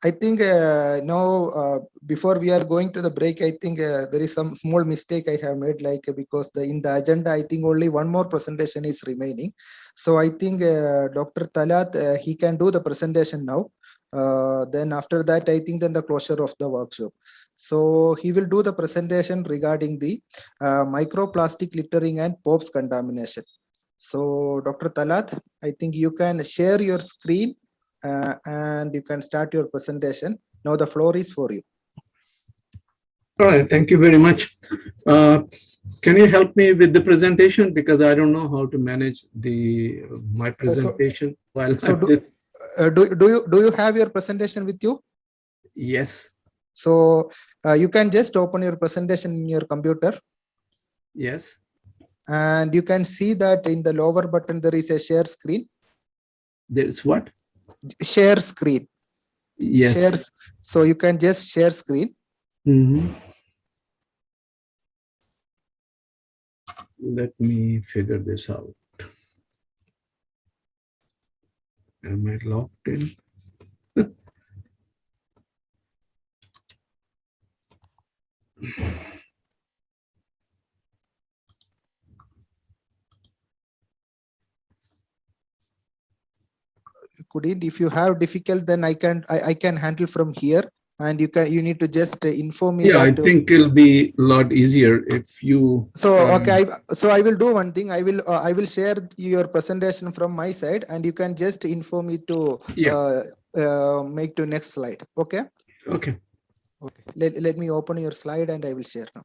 I think now before we are going to the break, I think there is some small mistake I have made, like because in the agenda, I think only one more presentation is remaining. So I think Dr. Talat, he can do the presentation now. Then after that, I think then the closure of the workshop. So he will do the presentation regarding the microplastic littering and POPs contamination. So Dr. Talat, I think you can share your screen and you can start your presentation. Now the floor is for you. All right, thank you very much. Can you help me with the presentation, because I don't know how to manage my presentation while do you have your presentation with you? Yes. So you can just open your presentation in your computer. Yes. And you can see that in the lower button there is a share screen. There is what? Share screen. Yes. Share. So you can just share screen. Let me figure this out. Am I logged in? If you have difficult, then I can handle from here, and you need to just inform me. Yeah, I think it'll be a lot easier if you. So okay, so I will do one thing. I will share your presentation from my side, and you can just inform me to make to next slide. Okay. Okay. Okay. Let me open your slide and I will share now.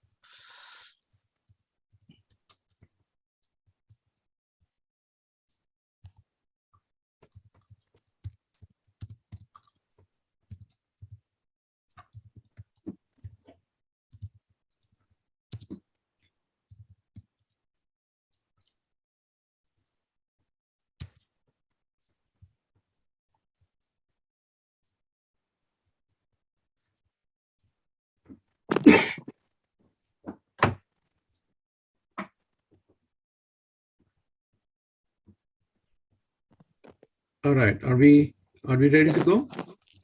All right, are we ready to go?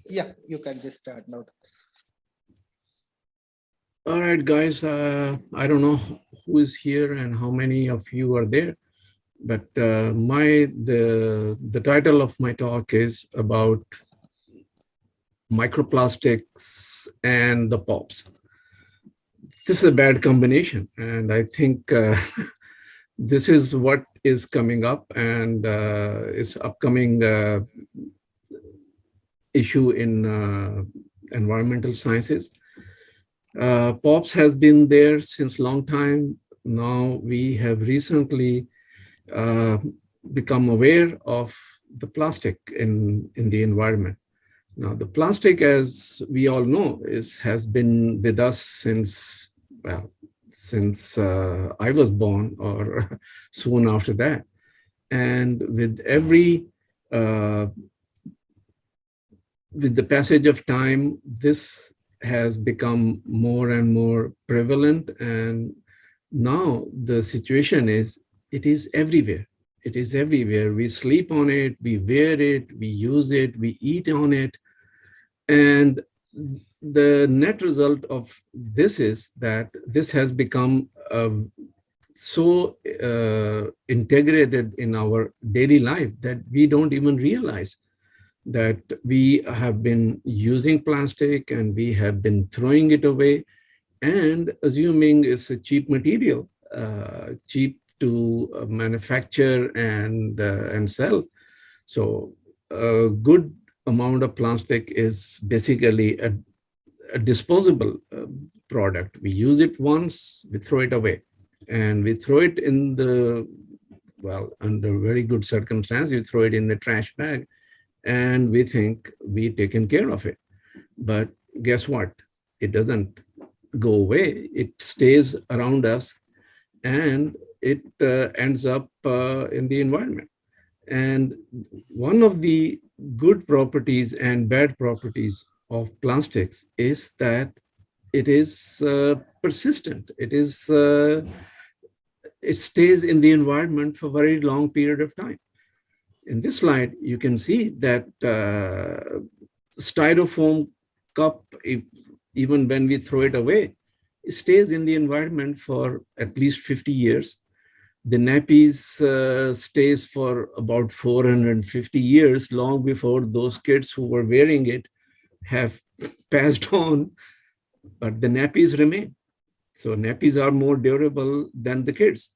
Yeah, you can just start now. All right, guys, I don't know who is here and how many of you are there, but the title of my talk is about microplastics and the POPs. This is a bad combination, and I think this is what is coming up, and is upcoming issue in environmental sciences. POPs has been there since long time. Now we have recently become aware of the plastic in the environment. Now the plastic, as we all know, has been with us since I was born or soon after that. And with the passage of time, this has become more and more prevalent. And now the situation is, it is everywhere. It is everywhere. We sleep on it, we wear it, we use it, we eat on it. And the net result of this is that this has become so integrated in our daily life that we don't even realize that we have been using plastic and we have been throwing it away and assuming it's a cheap material, cheap to manufacture and sell. So a good amount of plastic is basically a disposable product. We use it once, we throw it away, and we throw it in under very good circumstance, you throw it in the trash bag and we think we've taken care of it. But guess what? It doesn't go away. It stays around us and it ends up in the environment. And one of the good properties and bad properties of plastics is that it is persistent. It stays in the environment for a very long period of time. In this slide, you can see that styrofoam cup, even when we throw it away, it stays in the environment for at least 50 years. The nappies stays for about 450 years, long before those kids who were wearing it have passed on, but the nappies remain. So nappies are more durable than the kids.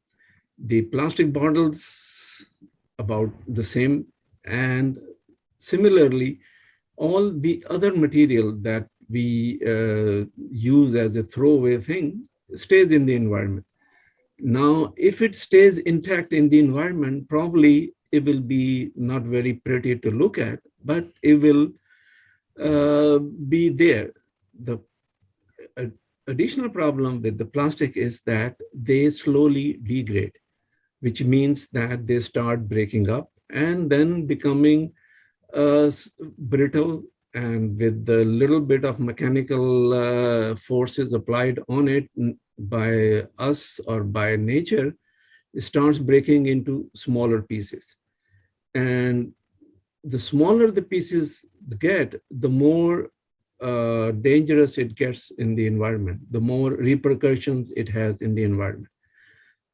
The plastic bottles, about the same. And similarly, all the other material that we use as a throwaway thing stays in the environment. Now, if it stays intact in the environment, probably it will be not very pretty to look at, but it will be there. The additional problem with the plastic is that they slowly degrade, which means that they start breaking up and then becoming brittle, and with the little bit of mechanical forces applied on it by us or by nature, it starts breaking into smaller pieces. And the smaller the pieces get, the more dangerous it gets in the environment, the more repercussions it has in the environment.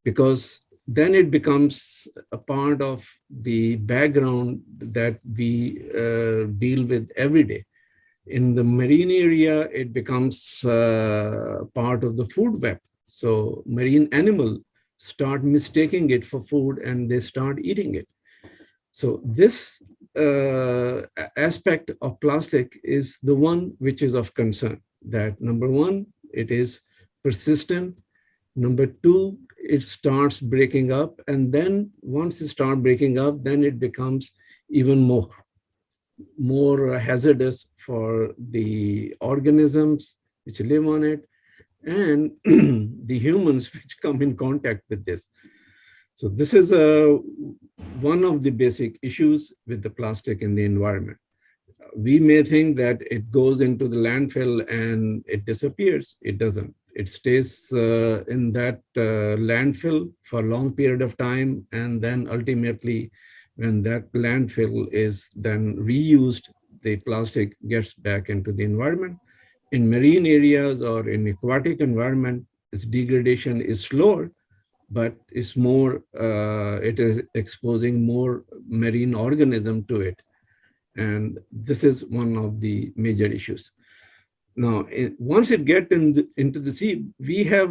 Because then it becomes a part of the background that we deal with every day. In the marine area, it becomes part of the food web. So marine animals start mistaking it for food and they start eating it. So this aspect of plastic is the one which is of concern. That number one, it is persistent. Number two, it starts breaking up. And then once it starts breaking up, then it becomes even more hazardous for the organisms which live on it and the humans which come in contact with this. So this is one of the basic issues with the plastic in the environment. We may think that it goes into the landfill and it disappears. It doesn't. It stays in that landfill for a long period of time. And then ultimately, when that landfill is then reused, the plastic gets back into the environment. In marine areas or in aquatic environment, its degradation is slower, but it's more, it is exposing more marine organism to it. And this is one of the major issues. Now, once it gets into the sea, we have,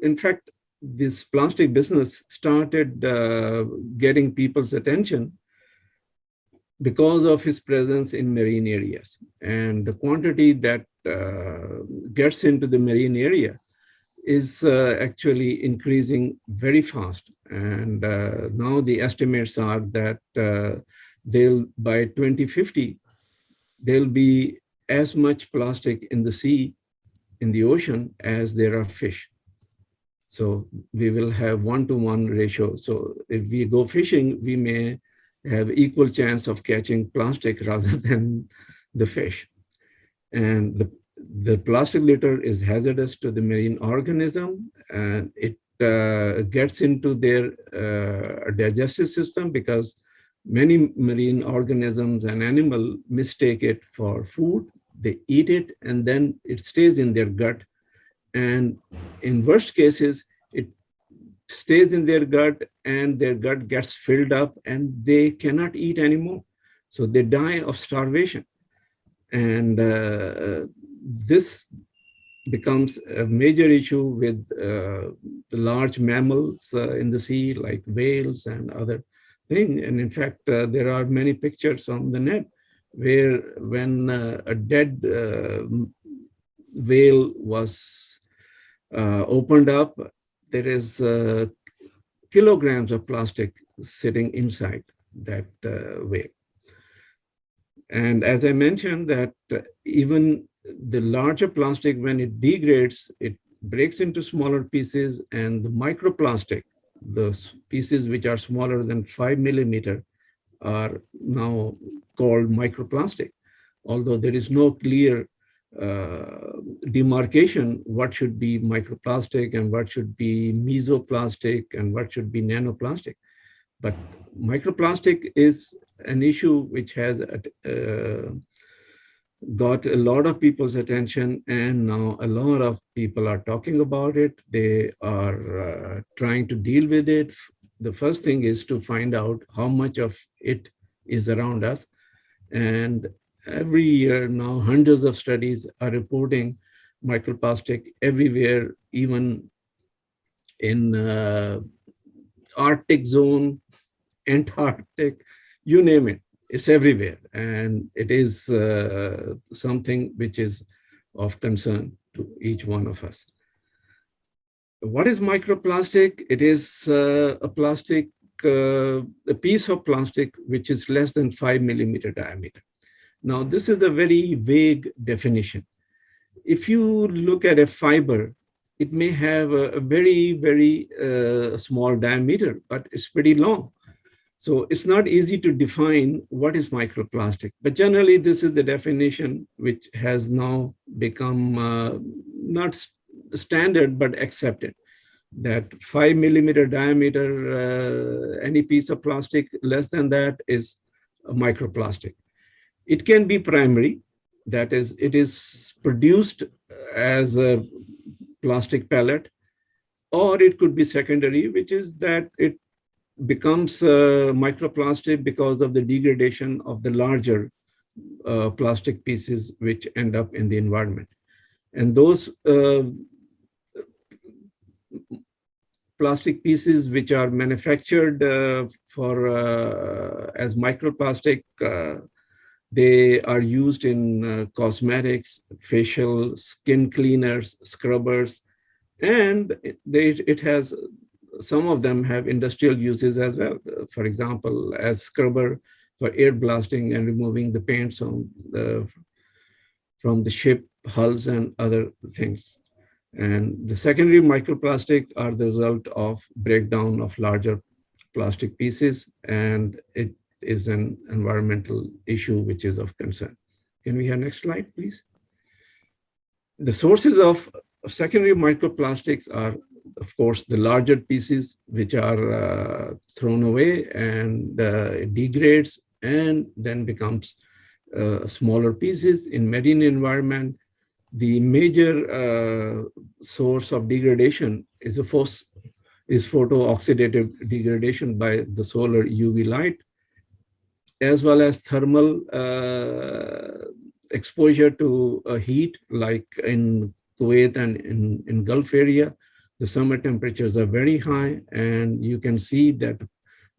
in fact, this plastic business started getting people's attention because of his presence in marine areas. And the quantity that gets into the marine area is actually increasing very fast. And now the estimates are that by 2050, there'll be as much plastic in the sea, in the ocean, as there are fish. So we will have 1-to-1 ratio. So if we go fishing, we may have equal chance of catching plastic rather than the fish. And the plastic litter is hazardous to the marine organism, and it gets into their digestive system because many marine organisms and animals mistake it for food. They eat it, and then it stays in their gut. And in worst cases, it stays in their gut and their gut gets filled up and they cannot eat anymore. So they die of starvation. And this becomes a major issue with the large mammals in the sea, like whales and other things. And in fact, there are many pictures on the net where when a dead whale was opened up, there is kilograms of plastic sitting inside that whale. And as I mentioned, that even the larger plastic, when it degrades, it breaks into smaller pieces, and the microplastic, those pieces which are smaller than 5 millimeter, are now called microplastic. Although there is no clear demarcation what should be microplastic and what should be mesoplastic and what should be nanoplastic. But microplastic is an issue which has got a lot of people's attention, and now a lot of people are talking about it. They are trying to deal with it. The first thing is to find out how much of it is around us. And every year now, hundreds of studies are reporting microplastic everywhere, even in Arctic zone, Antarctic, you name it. It's everywhere, and it is something which is of concern to each one of us. What is microplastic? It is a plastic, a piece of plastic which is less than 5 millimeter diameter. Now, this is a very vague definition. If you look at a fiber, it may have a very, very small diameter, but it's pretty long. So it's not easy to define what is microplastic, but generally this is the definition which has now become not standard, but accepted, that 5 millimeter diameter, any piece of plastic less than that is a microplastic. It can be primary, that is, it is produced as a plastic pellet, or it could be secondary, which is that it becomes microplastic because of the degradation of the larger plastic pieces which end up in the environment. And those plastic pieces which are manufactured as microplastic, they are used in cosmetics, facial, skin cleaners, scrubbers, and it has, some of them have industrial uses as well. For example, as scrubber for air blasting and removing the paints on from the ship hulls and other things. And the secondary microplastic are the result of breakdown of larger plastic pieces, and it is an environmental issue which is of concern. Can we have next slide, please? The sources of secondary microplastics are, of course, the larger pieces which are thrown away and it degrades and then becomes smaller pieces in marine environment. The major source of degradation is photooxidative degradation by the solar UV light, as well as thermal exposure to heat, like in Kuwait and in Gulf area. The summer temperatures are very high, and you can see that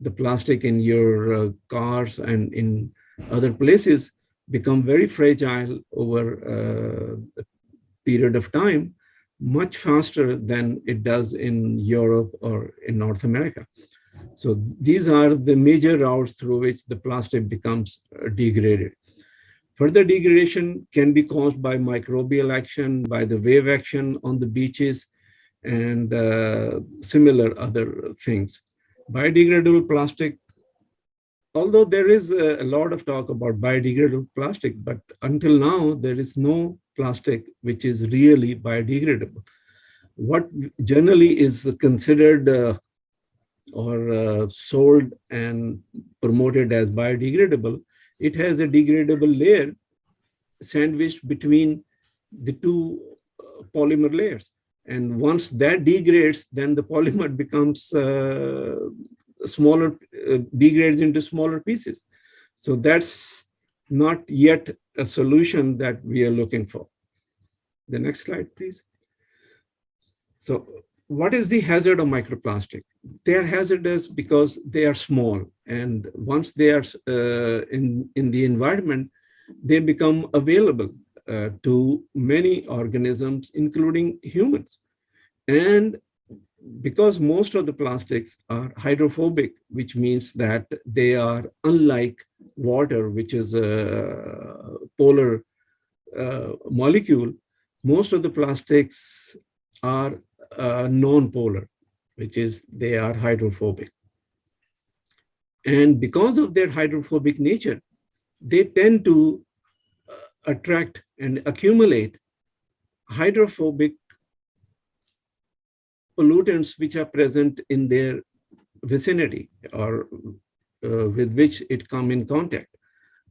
the plastic in your cars and in other places become very fragile over a period of time, much faster than it does in Europe or in North America. So these are the major routes through which the plastic becomes degraded. Further degradation can be caused by microbial action, by the wave action on the beaches, and similar other things. Biodegradable plastic, although there is a lot of talk about biodegradable plastic, but until now, there is no plastic which is really biodegradable. What generally is considered or sold and promoted as biodegradable, it has a degradable layer sandwiched between the two polymer layers. And once that degrades, then the polymer becomes smaller, degrades into smaller pieces. So that's not yet a solution that we are looking for. The next slide, please. So what is the hazard of microplastic? They are hazardous because they are small. And once they are in the environment, they become available to many organisms, including humans. And because most of the plastics are hydrophobic, which means that they are unlike water, which is a polar molecule, most of the plastics are non-polar, which is they are hydrophobic. And because of their hydrophobic nature, they tend to attract and accumulate hydrophobic pollutants which are present in their vicinity or with which it come in contact.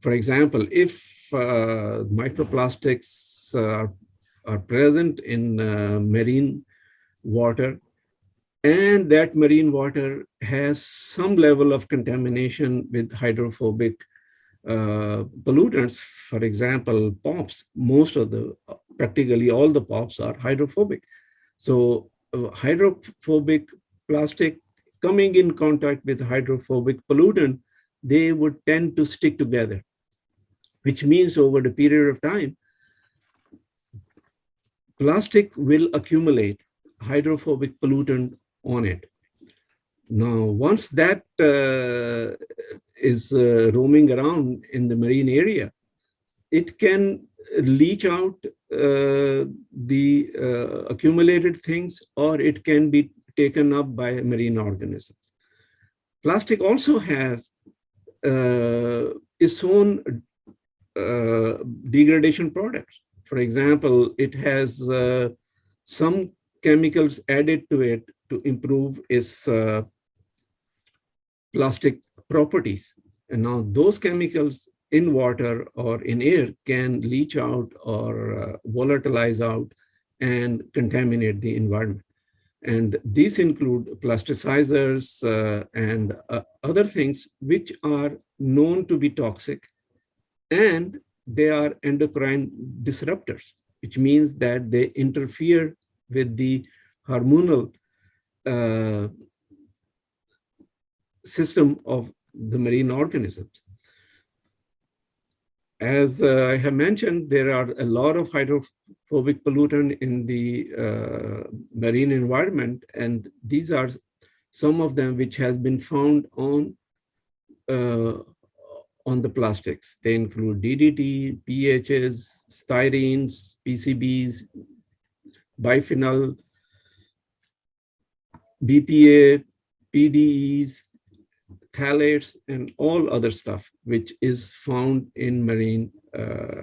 For example, if microplastics are present in marine water, and that marine water has some level of contamination with hydrophobic pollutants, for example, POPs, practically all the POPs are hydrophobic. So hydrophobic plastic coming in contact with hydrophobic pollutant, they would tend to stick together, which means over the period of time, plastic will accumulate hydrophobic pollutant on it. Now, once that is roaming around in the marine area, it can leach out the accumulated things, or it can be taken up by marine organisms. Plastic also has its own degradation products. For example, it has some chemicals added to it to improve its plastic properties. And now those chemicals in water or in air can leach out or volatilize out and contaminate the environment. And these include plasticizers and other things which are known to be toxic, and they are endocrine disruptors, which means that they interfere with the hormonal system of the marine organisms. As I have mentioned, there are a lot of hydrophobic pollutant in the marine environment, and these are some of them which has been found on the plastics. They include DDT, PHs, styrenes, PCBs, biphenyl, BPA, PDEs, phthalates, and all other stuff which is found in marine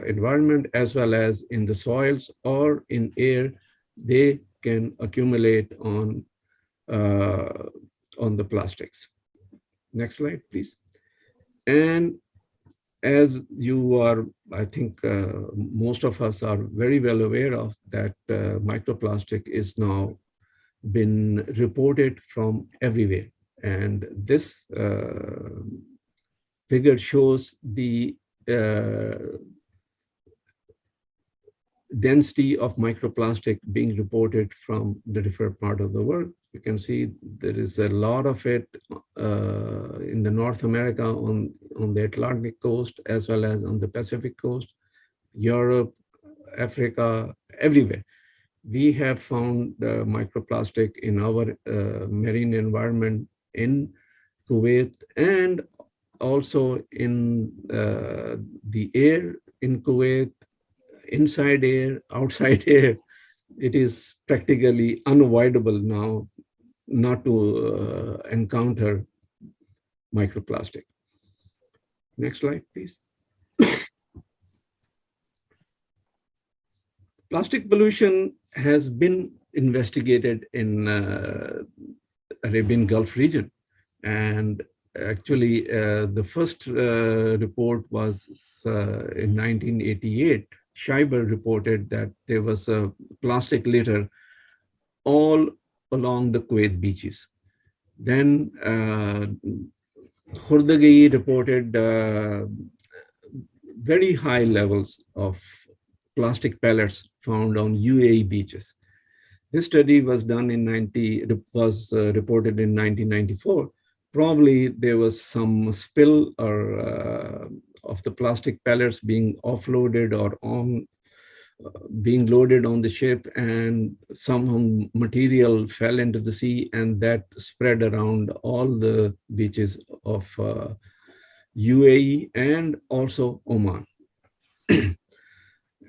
environment as well as in the soils or in air. They can accumulate on the plastics. Next slide, please. And as you are, I think most of us are very well aware of that microplastic is now been reported from everywhere. And this figure shows the density of microplastic being reported from the different part of the world. You can see there is a lot of it in the North America on the Atlantic coast, as well as on the Pacific coast, Europe, Africa, everywhere. We have found microplastic in our marine environment in Kuwait, and also in the air in Kuwait, inside air, outside air. It is practically unavoidable now not to encounter microplastic. Next slide, please. Plastic pollution has been investigated in Arabian Gulf region. And actually, the first report was in 1988. Schreiber reported that there was a plastic litter all along the Kuwait beaches. Then Khurdagi reported very high levels of plastic pellets found on UAE beaches. This study was done in reported in 1994. Probably there was some spill or of the plastic pellets being offloaded or being loaded on the ship, and some material fell into the sea, and that spread around all the beaches of UAE and also Oman.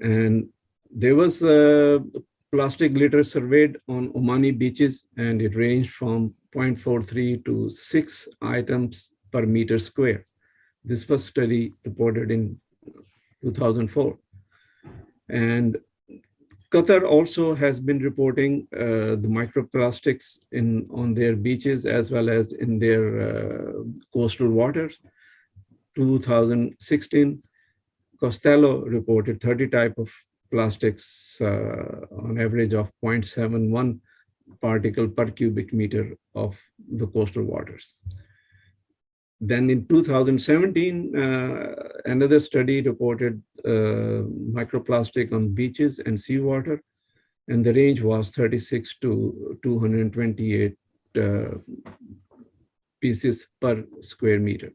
And there was a plastic litter surveyed on Omani beaches, and it ranged from 0.43 to 6 items per meter square. This first study reported in 2004. And Qatar also has been reporting the microplastics on their beaches as well as in their coastal waters. 2016, Costello reported 30 types of plastics on average of 0.71 particle per cubic meter of the coastal waters. Then in 2017, another study reported microplastic on beaches and seawater, and the range was 36 to 228 pieces per square meter.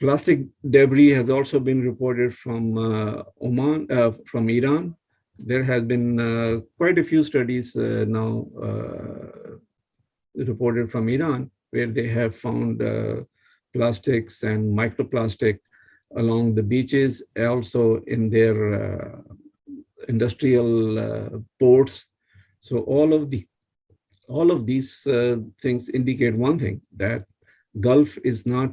Plastic debris has also been reported from from Iran. There has been quite a few studies now reported from Iran, where they have found plastics and microplastic along the beaches, also in their industrial ports. So all of these things indicate one thing, that Gulf is not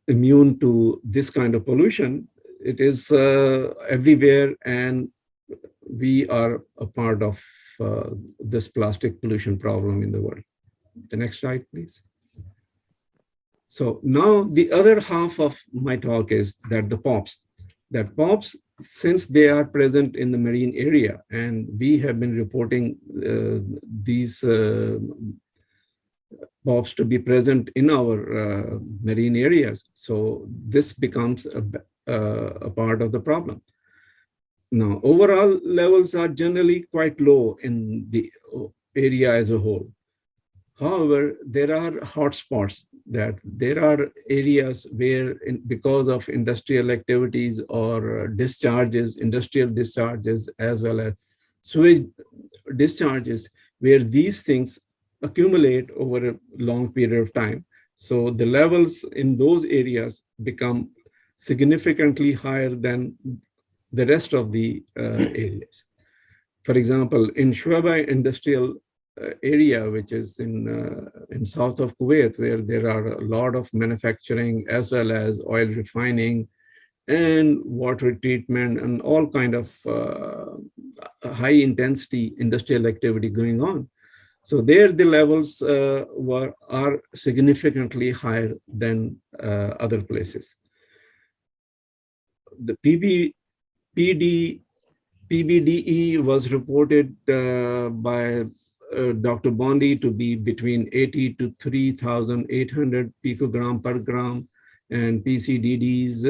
immune to this kind of pollution. It is everywhere, and we are a part of this plastic pollution problem in the world. The next slide, please. So now the other half of my talk is that the POPs. That POPs, since they are present in the marine area, and we have been reporting these POPs to be present in our marine areas, so this becomes a part of the problem. Now, overall levels are generally quite low in the area as a whole. However, there are hotspots, that there are areas where, because of industrial activities or discharges, industrial discharges, as well as sewage discharges, where these things accumulate over a long period of time. So the levels in those areas become significantly higher than the rest of the areas. For example, in Shuaibah industrial area, which is in south of Kuwait, where there are a lot of manufacturing as well as oil refining and water treatment and all kind of high intensity industrial activity going on. So there the levels are significantly higher than other places. The PBDE was reported by Dr. Bondi to be between 80 to 3,800 picogram per gram, and PCDDs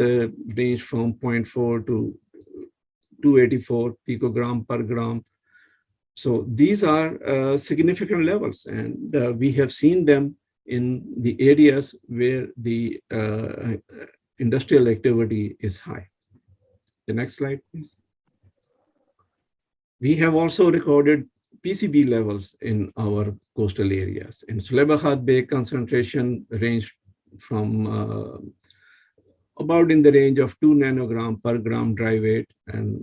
range from 0.4 to 284 picogram per gram. So these are significant levels, and we have seen them in the areas where the industrial activity is high. The next slide, please. We have also recorded PCB levels in our coastal areas. In Sulaibahat Bay, concentration ranged from about in the range of 2 nanogram per gram dry weight, and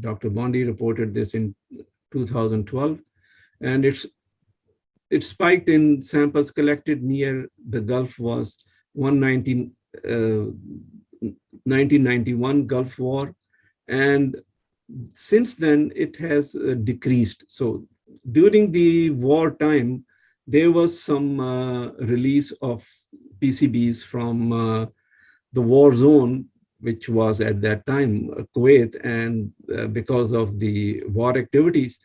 Dr. Bondi reported this in 2012, and it spiked in samples collected near the Gulf was 1991 Gulf War, and since then it has decreased. So during the war time, there was some release of PCBs from the war zone, which was at that time Kuwait, and because of the war activities,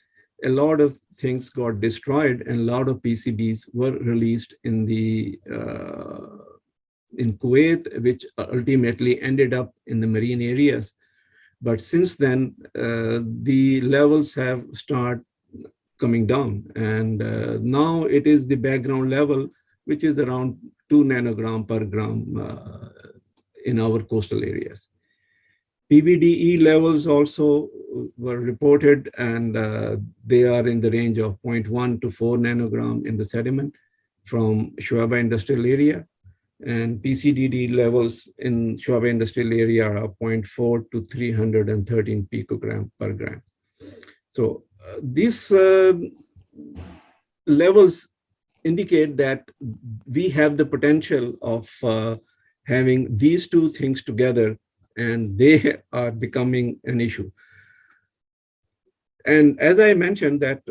a lot of things got destroyed, and a lot of PCBs were released in Kuwait, which ultimately ended up in the marine areas. But since then, the levels have started coming down, and now it is the background level, which is around 2 nanogram per gram in our coastal areas. PBDE levels also were reported, and they are in the range of 0.1 to 4 nanogram in the sediment from Shuaibah industrial area. And PCDD levels in Shuaibah industrial area are 0.4 to 313 picogram per gram. So these levels indicate that we have the potential of having these two things together, and they are becoming an issue. And as I mentioned, that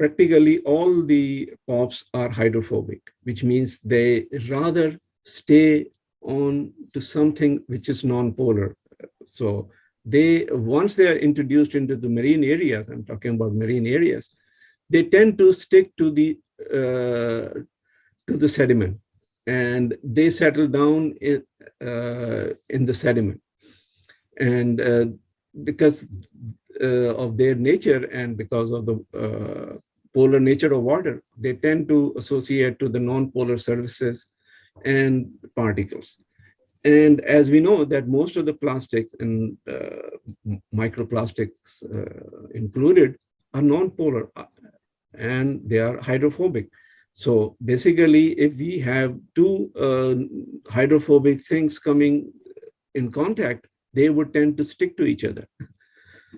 practically all the POPs are hydrophobic, which means they rather stay on to something which is non-polar. So once they are introduced into the marine areas, I'm talking about marine areas, they tend to stick to the sediment, and they settle down in the sediment. And because of their nature and because of the polar nature of water, they tend to associate to the non-polar surfaces and particles. And as we know that most of the plastics and microplastics included are non-polar and they are hydrophobic. So basically, if we have two hydrophobic things coming in contact, they would tend to stick to each other.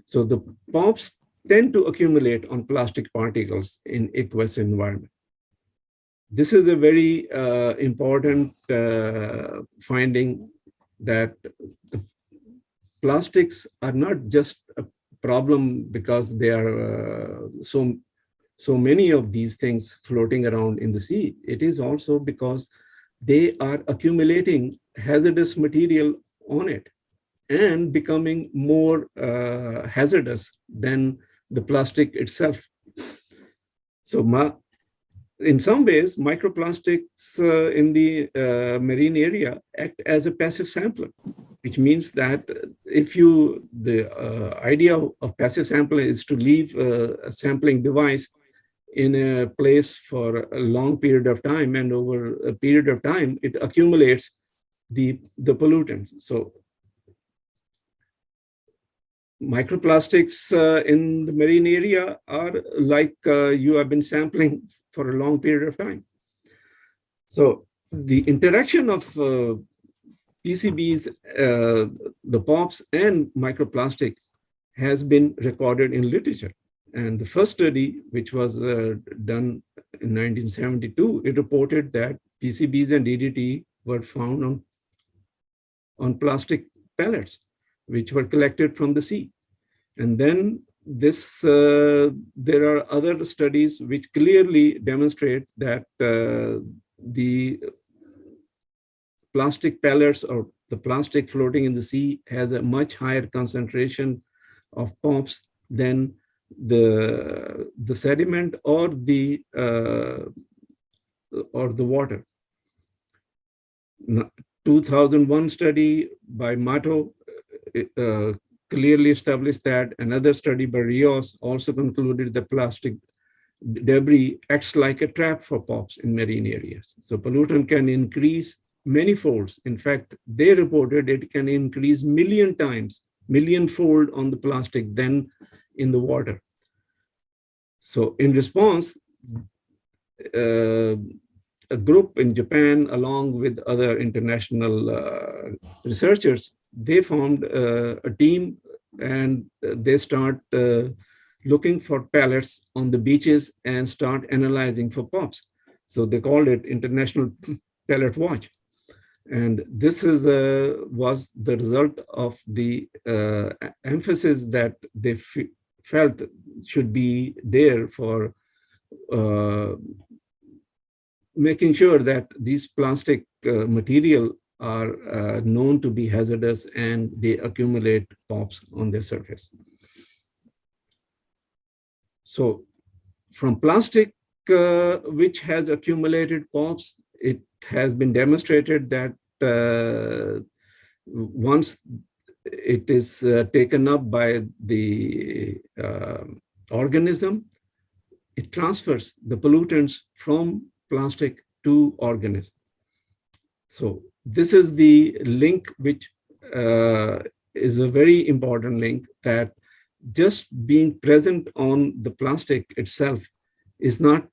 So the POPs tend to accumulate on plastic particles in aqueous environment. This is a very important finding, that the plastics are not just a problem because they are so many of these things floating around in the sea. It is also because they are accumulating hazardous material on it and becoming more hazardous than the plastic itself. So in some ways, microplastics in the marine area act as a passive sampler, which means that if the idea of passive sampling is to leave a sampling device in a place for a long period of time, and over a period of time, it accumulates the pollutants. So microplastics in the marine area are like you have been sampling for a long period of time. So the interaction of PCBs, the POPs and microplastic has been recorded in literature. And the first study, which was done in 1972, it reported that PCBs and DDT were found on plastic pellets, which were collected from the sea. And then there are other studies which clearly demonstrate that the plastic pellets or the plastic floating in the sea has a much higher concentration of POPs than the sediment or the water. 2001 study by Mato clearly established that. Another study by Rios also concluded that plastic debris acts like a trap for POPs in marine areas. So pollutant can increase many folds. In fact, they reported it can increase millionfold on the plastic than in the water. So in response, a group in Japan, along with other international researchers, they formed a team, and they start looking for pellets on the beaches and start analyzing for POPs. So they called it International Pellet Watch. And this was the result of the emphasis that they felt should be there for making sure that these plastic material are known to be hazardous and they accumulate POPs on their surface. So from plastic which has accumulated POPs, it has been demonstrated that once it is taken up by the organism, it transfers the pollutants from plastic to organism. So this is the link which is a very important link, that just being present on the plastic itself is not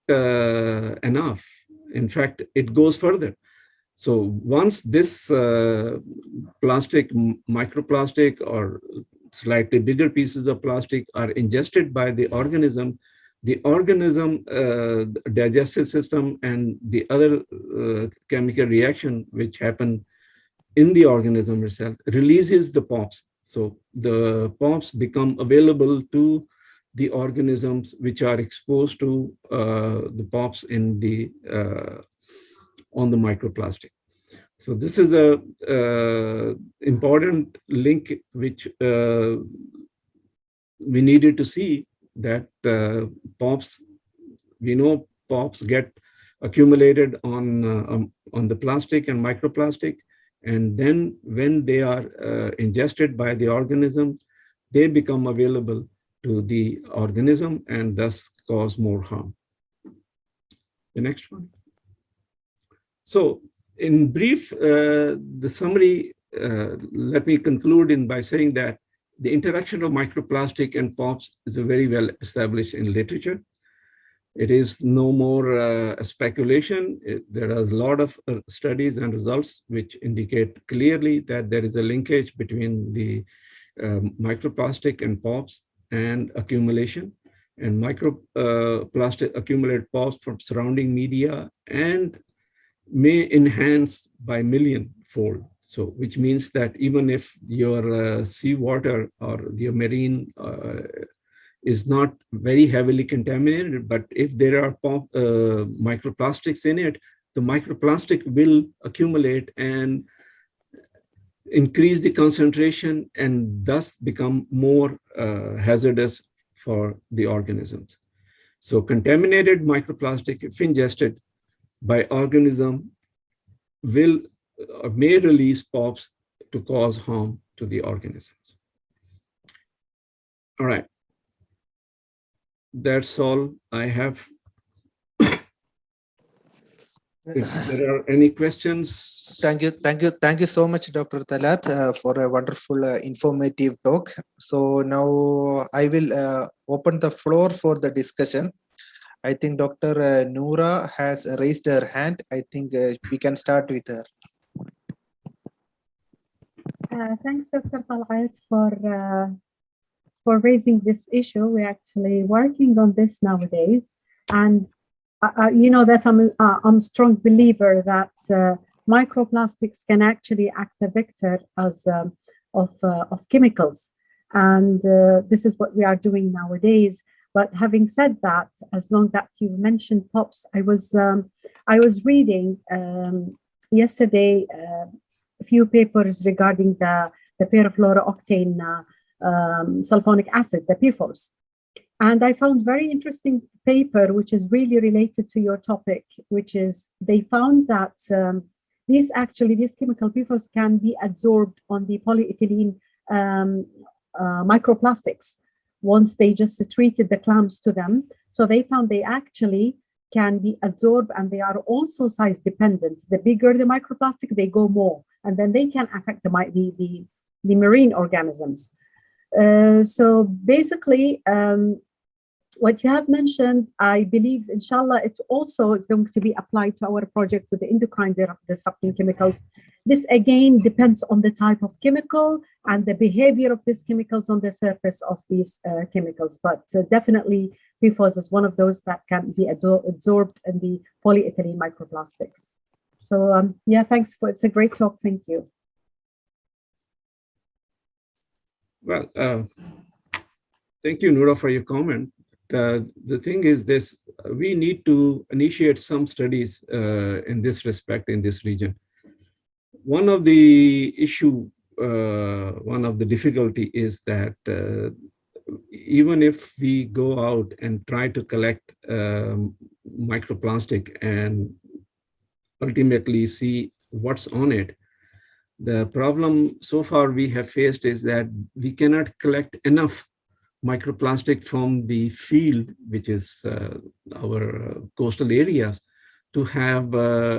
enough. In fact, it goes further. So once this plastic, microplastic or slightly bigger pieces of plastic are ingested by the organism digestive system and the other chemical reaction which happen in the organism itself releases the POPs. So the POPs become available to the organisms which are exposed to the POPs in the on the microplastic. So this is a important link which we needed to see, that POPs, we know POPs get accumulated on the plastic and microplastic, and then when they are ingested by the organism, they become available to the organism and thus cause more harm. The next one. So in brief, the summary, let me conclude by saying that the interaction of microplastic and POPs is very well established in literature. It is no more a speculation. There are a lot of studies and results which indicate clearly that there is a linkage between the microplastic and POPs and accumulation. And microplastic accumulate POPs from surrounding media and may enhance by million-fold. So, which means that even if your seawater or your marine is not very heavily contaminated, but if there are microplastics in it, the microplastic will accumulate and increase the concentration and thus become more hazardous for the organisms. So contaminated microplastic, if ingested by organism, will or may release POPs to cause harm to the organisms. All right. That's all I have. If there are any questions. Thank you so much, Dr. Talat, for a wonderful, informative talk. So now I will open the floor for the discussion. I think Dr. Noora has raised her hand. I think we can start with her. Thanks, Dr. Talat, for raising this issue. We're actually working on this nowadays, and you know that I'm a strong believer that microplastics can actually act a vector as of chemicals, and this is what we are doing nowadays. But having said that, as long that you mentioned POPs, I was reading yesterday a few papers regarding the perfluorooctane sulfonic acid, the PFOS. And I found very interesting paper, which is really related to your topic, which is they found that these chemical PFOS can be absorbed on the polyethylene microplastics once they just treated the clamps to them. So they found they actually can be absorbed, and they are also size dependent. The bigger the microplastic, they go more, and then they can affect the marine organisms. So basically, what you have mentioned, I believe, inshallah, it also is going to be applied to our project with the endocrine disrupting chemicals. This again depends on the type of chemical and the behavior of these chemicals on the surface of these chemicals. But definitely, PFOS is one of those that can be absorbed in the polyethylene microplastics. So yeah, thanks it's a great talk. Thank you. Well, thank you, Noora, for your comment. The thing is this, we need to initiate some studies in this respect in this region. One of the difficulty is that even if we go out and try to collect microplastic and ultimately see what's on it, the problem so far we have faced is that we cannot collect enough microplastic from the field, which is our coastal areas, to have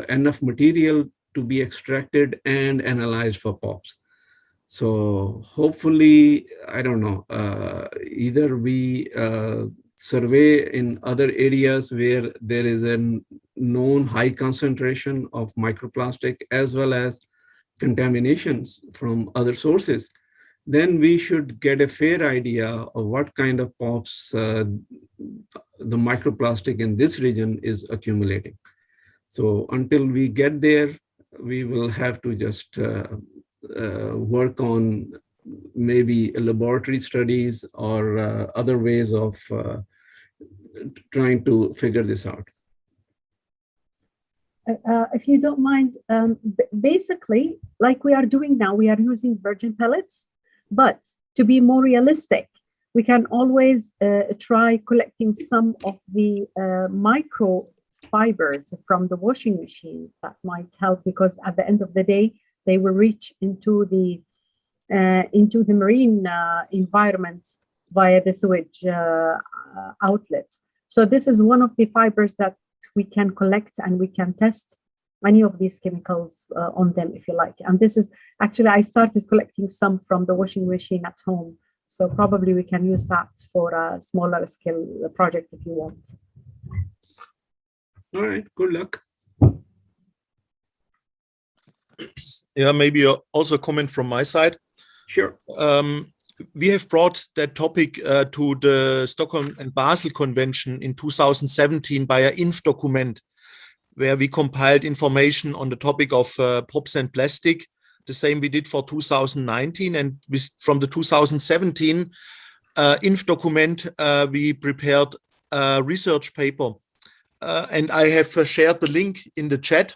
enough material to be extracted and analyzed for POPs. So hopefully, I don't know, either we survey in other areas where there is a known high concentration of microplastic as well as contaminations from other sources, then we should get a fair idea of what kind of POPs the microplastic in this region is accumulating. So until we get there, we will have to just work on maybe laboratory studies or other ways of trying to figure this out? If you don't mind, basically, like we are doing now, we are using virgin pellets, but to be more realistic, we can always try collecting some of the microfibers from the washing machines. That might help, because at the end of the day, they will reach into the marine environment via the sewage outlet. So this is one of the fibers that we can collect, and we can test any of these chemicals on them, if you like. And this is actually, I started collecting some from the washing machine at home. So probably we can use that for a smaller scale project if you want. All right, good luck. Yeah, maybe also a comment from my side. Sure. We have brought that topic to the Stockholm and Basel Convention in 2017 by an INF document, where we compiled information on the topic of POPs and plastic. The same we did for 2019, and from the 2017 INF document, we prepared a research paper, and I have shared the link in the chat.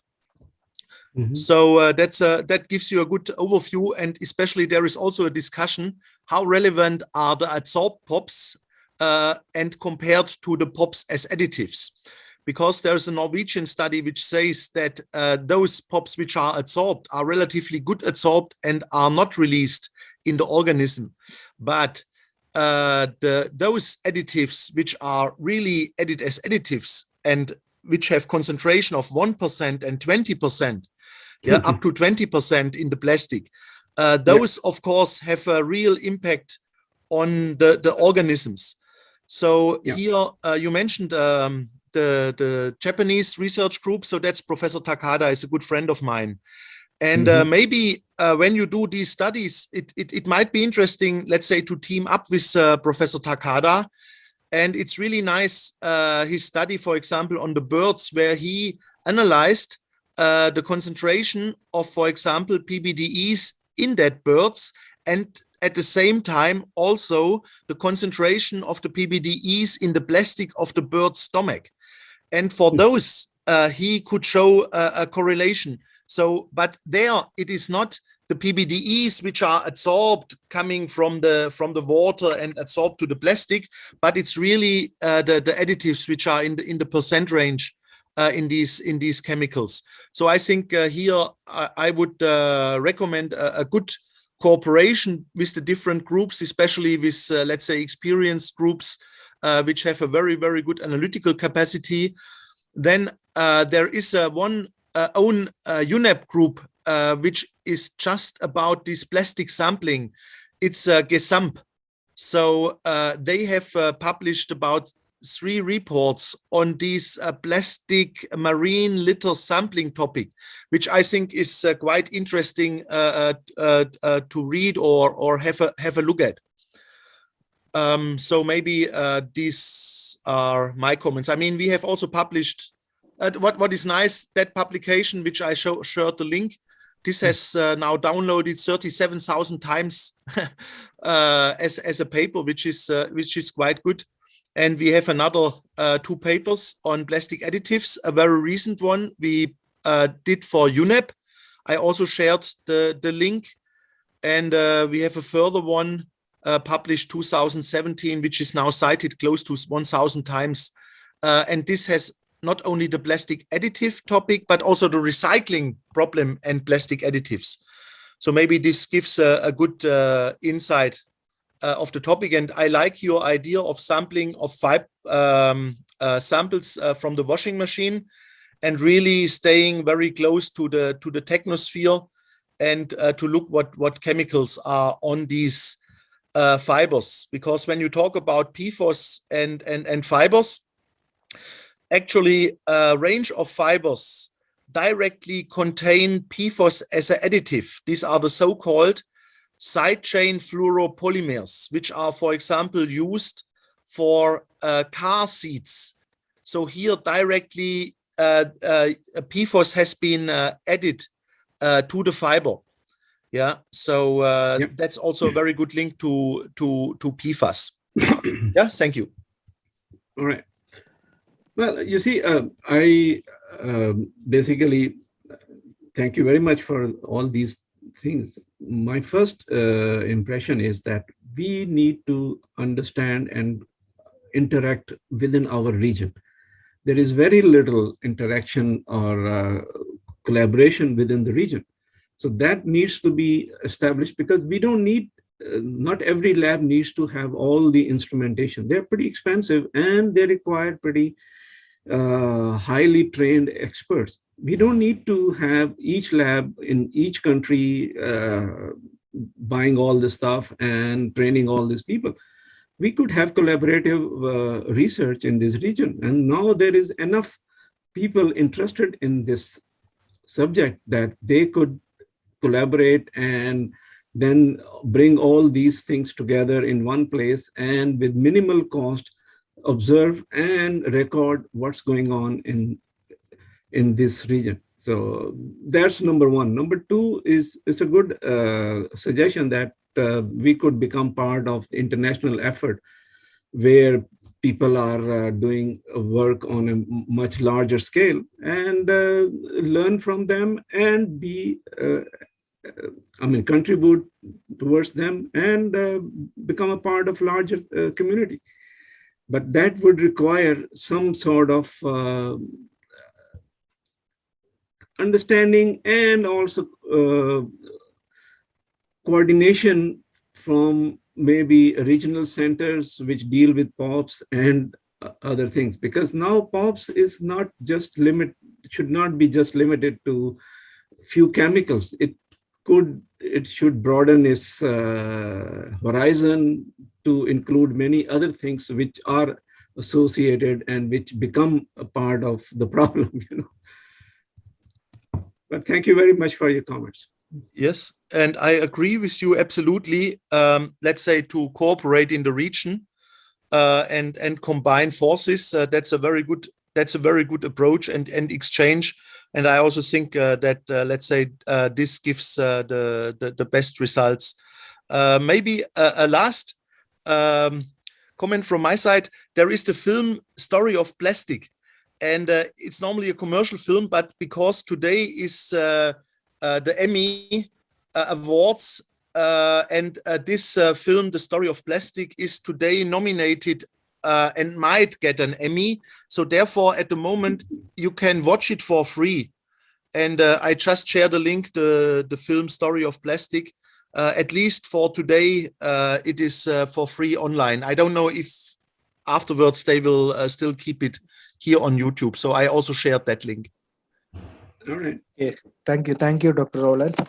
Mm-hmm. So that gives you a good overview, and especially there is also a discussion how relevant are the adsorbed POPs and compared to the POPs as additives, because there's a Norwegian study which says that those POPs which are adsorbed are relatively good adsorbed and are not released in the organism, but those additives which are really added as additives and which have concentration of 1% and 20%, yeah, up to 20% in the plastic. Those, of course, have a real impact on the organisms. So here you mentioned the Japanese research group. So that's Professor Takada, is a good friend of mine. And maybe when you do these studies, it might be interesting, let's say, to team up with Professor Takada. And it's really nice, his study, for example, on the birds, where he analyzed the concentration of, for example, PBDEs in that birds, and at the same time also the concentration of the PBDEs in the plastic of the bird's stomach. And for those, he could show a correlation. So, but there it is not the PBDEs which are adsorbed coming from the water and adsorbed to the plastic, but it's really the additives which are in the percent range in these chemicals. So I think here I would recommend a good cooperation with the different groups, especially with let's say experienced groups which have a very, very good analytical capacity. Then there is one own UNEP group which is just about this plastic sampling. It's GESAMP. So they have published about 3 reports on this plastic marine litter sampling topic, which I think is quite interesting to read or have a look at. So maybe these are my comments. I mean, we have also published what is nice, that publication which I shared the link. This has now downloaded 37,000 times as a paper, which is quite good. And we have another 2 papers on plastic additives. A very recent one we did for UNEP. I also shared the link, and we have a further one published 2017, which is now cited close to 1,000 times. And this has not only the plastic additive topic, but also the recycling problem and plastic additives. So maybe this gives a good insight of the topic. And I like your idea of sampling of 5 samples from the washing machine, and really staying very close to the technosphere, and to look what chemicals are on these fibers. Because when you talk about PFOS and fibers, actually a range of fibers directly contain PFOS as an additive. These are the so-called side chain fluoropolymers, which are, for example, used for car seats. So here directly PFOS has been added to the fiber. Yeah, so that's also a very good link to PFAS. Yeah, thank you. All right. Well, you see, I basically thank you very much for all these things. My first impression is that we need to understand and interact within our region. There is very little interaction or collaboration within the region. So that needs to be established, because we don't need, not every lab needs to have all the instrumentation. They're pretty expensive and they require pretty highly trained experts. We don't need to have each lab in each country buying all this stuff and training all these people. We could have collaborative research in this region. And now there is enough people interested in this subject that they could collaborate and then bring all these things together in one place, and with minimal cost, observe and record what's going on in this region. So that's number one. Number two is, it's a good suggestion that we could become part of the international effort where people are doing work on a much larger scale, and learn from them and be, contribute towards them and become a part of larger community. But that would require some sort of understanding and also coordination from maybe regional centers which deal with POPs and other things, because now POPs is not just should not be just limited to few chemicals. It should broaden its horizon to include many other things which are associated and which become a part of the problem, But thank you very much for your comments. Yes, and I agree with you absolutely. Let's say to cooperate in the region and combine forces. That's a very good approach and exchange. And I also think that let's say this gives the best results. Maybe a last comment from my side. There is the film Story of Plastic, and it's normally a commercial film, but because today is the Emmy Awards, and this film, The Story of Plastic, is today nominated and might get an Emmy. So therefore, at the moment, you can watch it for free. And I just share the link, the film Story of Plastic. At least for today, it is for free online. I don't know if afterwards they will still keep it here on YouTube. So I also shared that link. All right. Yeah. Thank you, Dr. Roland.